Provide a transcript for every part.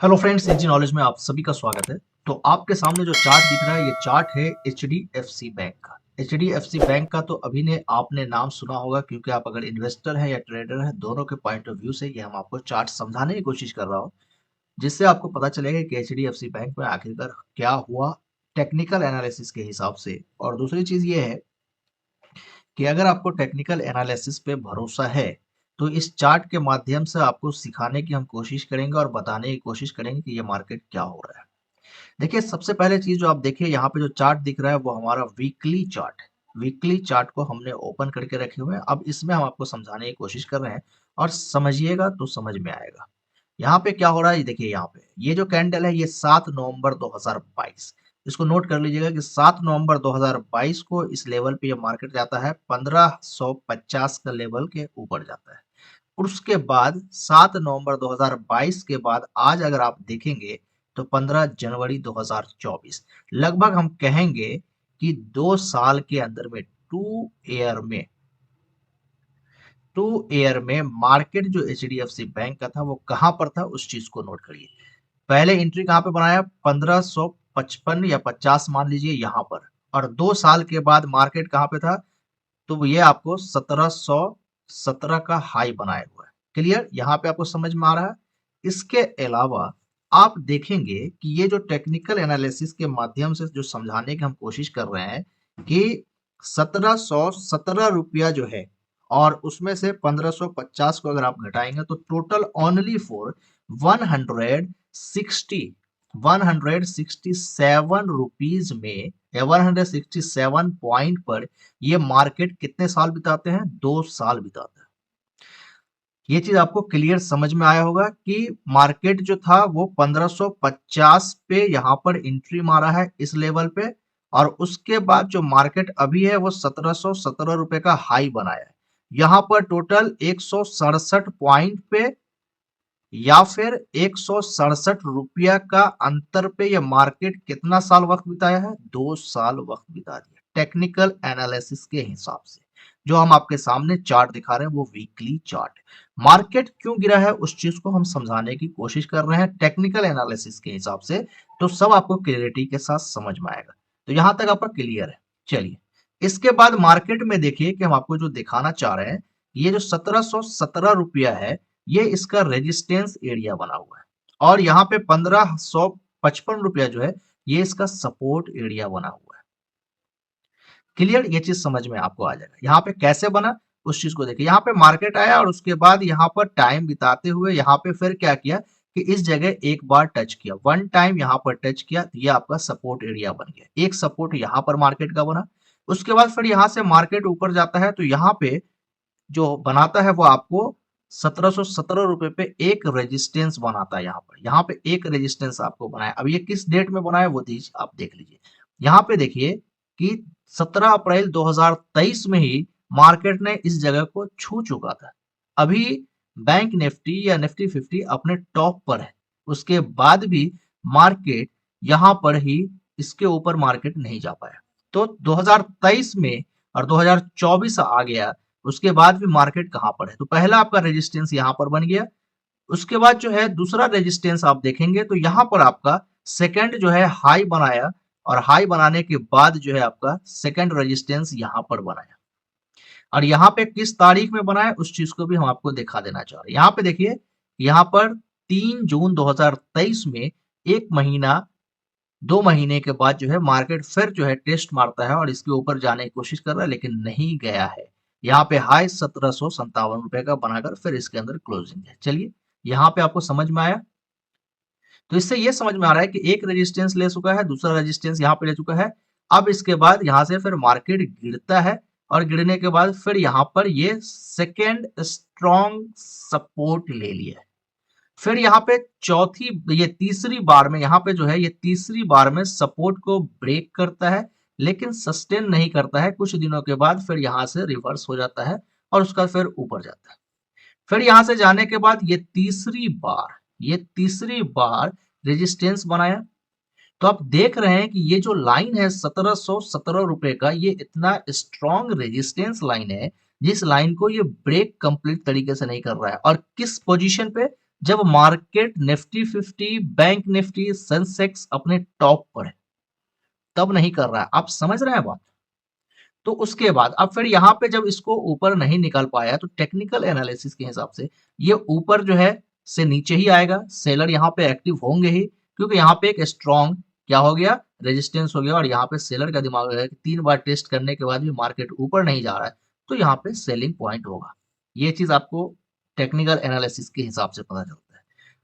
Hello friends, easy knowledge में आप सभी का स्वागत है। तो आपके सामने जो चार्ट दिख रहा है, ये चार्ट है एचडीएफसी बैंक का। एचडीएफसी बैंक का तो अभी ने आपने नाम सुना होगा, क्योंकि आप अगर इन्वेस्टर हैं या ट्रेडर हैं, दोनों के पॉइंट ऑफ व्यू से ये हम आपको चार्ट समझाने की कोशिश कर रहा हूँ, जिससे आपको पता चलेगा कि एचडीएफसी बैंक में आखिरकार क्या हुआ टेक्निकल एनालिसिस के हिसाब से। और दूसरी चीज ये है कि अगर आपको टेक्निकल एनालिसिस पे भरोसा है, तो इस चार्ट के माध्यम से आपको सिखाने की हम कोशिश करेंगे और बताने की कोशिश करेंगे कि ये मार्केट क्या हो रहा है। देखिए, सबसे पहले चीज जो आप देखिए, यहाँ पे जो चार्ट दिख रहा है वो हमारा वीकली चार्ट है। वीकली चार्ट को हमने ओपन करके रखे हुए हैं। अब इसमें हम आपको समझाने की कोशिश कर रहे हैं, और समझिएगा तो समझ में आएगा। यहाँ पे क्या हो रहा है, ये देखिए। यहाँ पे ये जो कैंडल है, ये 7 नवंबर 2022, इसको नोट कर लीजिएगा कि 7 नवंबर 2022 को इस लेवल पे ये मार्केट जाता है, 1550 का लेवल के ऊपर जाता है। और उसके बाद 7 नवंबर 2022 के बाद आज अगर आप देखेंगे, तो 15 जनवरी 2024, लगभग हम कहेंगे कि 2 साल के अंदर में, टू ईयर में मार्केट जो एचडीएफसी बैंक का था वो कहां पर था, उस चीज को नोट करिए। पहले एंट्री कहां पे बनाया, 1555 या 50 मान लीजिए यहाँ पर। और 2 साल के बाद मार्केट कहां पे था, तो ये आपको 1717 का हाई बनाया हुआ है। क्लियर, यहाँ पे आपको समझ में आ रहा है। इसके अलावा आप देखेंगे कि ये जो टेक्निकल एनालिसिस के माध्यम से जो समझाने की हम कोशिश कर रहे हैं कि 1717 रुपया जो है, और उसमें से 1550 को अगर आप घटाएंगे, तो टोटल ओनली फॉर 160 167 रुपीज में, या 167 पॉइंट पर ये मार्केट कितने साल बिताते हैं, 2 साल बिताते हैं। ये चीज आपको क्लियर समझ में आया होगा कि मार्केट जो था वो 1550 पे यहाँ पर एंट्री मारा है इस लेवल पे, और उसके बाद जो मार्केट अभी है वो 1717 रुपए का हाई बनाया है। यहाँ पर टोटल 167 पॉइंट पे, या फिर 167 रुपया का अंतर पे ये मार्केट कितना साल वक्त बिताया है, 2 साल वक्त बिता दिया टेक्निकल एनालिसिस के हिसाब से। जो हम आपके सामने चार्ट दिखा रहे हैं वो वीकली चार्ट है। मार्केट क्यों गिरा है, उस चीज को हम समझाने की कोशिश कर रहे हैं टेक्निकल एनालिसिस के हिसाब से, तो सब आपको क्लियरिटी के साथ समझ में आएगा। तो यहां तक आपका क्लियर है। चलिए, इसके बाद मार्केट में देखिए कि हम आपको जो दिखाना चाह रहे हैं, ये जो 1717 रुपया है, ये इसका रेजिस्टेंस एरिया बना हुआ है। और यहाँ पे 1555 रुपया जो है, ये इसका सपोर्ट एरिया बना हुआ है। क्लियर, ये चीज समझ में आपको आ जाएगा। यहाँ पे कैसे बना, उस चीज को देखिए। यहाँ पे मार्केट आया, और उसके बाद यहाँ पर टाइम बिताते हुए यहाँ पे फिर क्या किया कि इस जगह एक बार टच किया, वन टाइम यहाँ पर टच किया, तो ये आपका सपोर्ट एरिया बन गया। एक सपोर्ट यहाँ पर मार्केट का बना। उसके बाद फिर यहाँ से मार्केट ऊपर जाता है, तो यहाँ पे जो बनाता है वो आपको 1717 रुपए पे एक रेजिस्टेंस बनाता है। यहाँ पे एक रेजिस्टेंस आपको बनाया। अब ये किस डेट में बनाया वो आप देख लीजिए। यहाँ पे देखिए कि 17 अप्रैल 2023 में ही मार्केट ने इस जगह को छू चुका था। अभी बैंक निफ्टी या निफ्टी 50 अपने टॉप पर है, उसके बाद भी मार्केट यहाँ पर ही, इसके ऊपर मार्केट नहीं जा पाया। तो 2023 में और 2024 आ गया, उसके बाद भी मार्केट कहां पर है, तो पहला आपका रेजिस्टेंस यहां पर बन गया। उसके बाद जो है दूसरा रेजिस्टेंस आप देखेंगे, तो यहां पर आपका सेकंड जो है हाई बनाया, और हाई बनाने के बाद जो है आपका सेकंड रेजिस्टेंस यहां पर बनाया। और यहाँ पे किस तारीख में बनाया, उस चीज को भी हम आपको दिखा देना चाह रहे हैं। यहाँ पे देखिए, यहाँ पर 3 जून 2023 में, एक महीना 2 महीने के बाद जो है मार्केट फिर जो है टेस्ट मारता है, और इसके ऊपर जाने की कोशिश कर रहा है, लेकिन नहीं गया है। यहाँ पे हाई 1757 रुपए का बनाकर फिर इसके अंदर क्लोजिंग है। चलिए, यहाँ पे आपको समझ में आया। तो इससे ये समझ में आ रहा है कि एक रेजिस्टेंस ले चुका है, दूसरा रेजिस्टेंस यहाँ पे ले चुका है। अब इसके बाद यहाँ से फिर मार्केट गिरता है, और गिरने के बाद फिर यहाँ पर ये सेकेंड स्ट्रॉन्ग सपोर्ट ले लिया है। फिर यहाँ पे चौथी, ये तीसरी बार में, यहाँ पे जो है ये तीसरी बार में सपोर्ट को ब्रेक करता है, लेकिन सस्टेन नहीं करता है। कुछ दिनों के बाद फिर यहाँ से रिवर्स हो जाता है, और उसका फिर ऊपर जाता है। फिर यहाँ से जाने के बाद ये तीसरी बार रेजिस्टेंस बनाया। तो आप देख रहे हैं कि ये जो लाइन है 1717 रुपए का, ये इतना स्ट्रॉन्ग रेजिस्टेंस लाइन है, जिस लाइन को ये ब्रेक कंप्लीट तरीके से नहीं कर रहा है। और किस पोजीशन पे, जब market Nifty 50, bank Nifty, Sensex अपने टॉप पर है, तब नहीं कर रहा है। आप समझ रहे हैं बात? तो उसके बाद अब फिर यहाँ पे जब इसको ऊपर नहीं निकल पाया तो टेक्निकल एनालिसिस के हिसाब से ये ऊपर जो है से नीचे ही आएगा। सेलर यहाँ पे एक्टिव होंगे ही, क्योंकि यहाँ पे एक स्ट्रॉन्ग क्या हो गया, रेजिस्टेंस हो गया, और यहाँ पे सेलर का दिमाग है कि 3 बार टेस्ट करने के बाद भी मार्केट ऊपर नहीं जा रहा है, तो यहाँ पे सेलिंग पॉइंट होगा। ये चीज आपको टेक्निकल एनालिसिस के हिसाब से पता चलता है।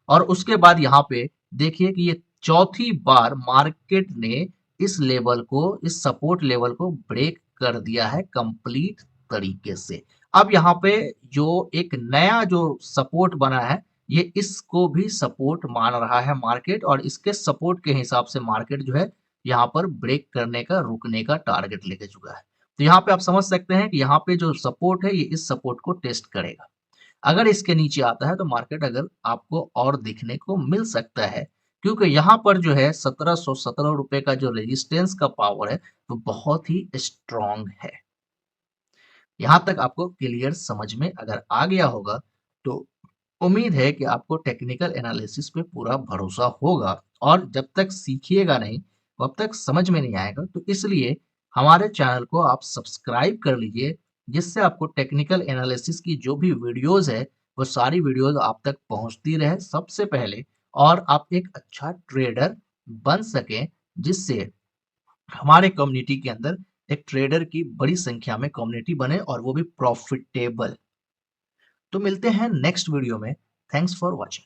और उसके बाद यहाँ पे देखिए कि ये चौथी बार मार्केट ने इस लेवल को, इस सपोर्ट लेवल को ब्रेक कर दिया है कंप्लीट तरीके से। अब यहाँ पे जो एक नया जो सपोर्ट बना है, ये इसको भी सपोर्ट मान रहा है मार्केट, और इसके सपोर्ट के हिसाब से मार्केट जो है यहाँ पर ब्रेक करने का, रुकने का टारगेट लेके चुका है। तो यहाँ पे आप समझ सकते हैं कि यहाँ पे जो सपोर्ट है ये इस सपोर्ट को टेस्ट करेगा। अगर इसके नीचे आता है तो मार्केट अगर आपको और दिखने को मिल सकता है, क्योंकि यहाँ पर जो है 1717 रुपए का जो रेजिस्टेंस का पावर है वो बहुत ही स्ट्रॉन्ग है। यहाँ तक आपको क्लियर समझ में अगर आ गया होगा तो उम्मीद है कि आपको टेक्निकल एनालिसिस पे पूरा भरोसा होगा, और जब तक सीखिएगा नहीं तब तक समझ में नहीं आएगा। तो इसलिए हमारे चैनल को आप सब्सक्राइब कर लीजिए, जिससे आपको टेक्निकल एनालिसिस की जो भी वीडियोस है वो सारी वीडियोस आप तक पहुंचती रहे सबसे पहले, और आप एक अच्छा ट्रेडर बन सकें, जिससे हमारे कम्युनिटी के अंदर एक ट्रेडर की बड़ी संख्या में कम्युनिटी बने, और वो भी प्रॉफिटेबल। तो मिलते हैं नेक्स्ट वीडियो में। Thanks for watching.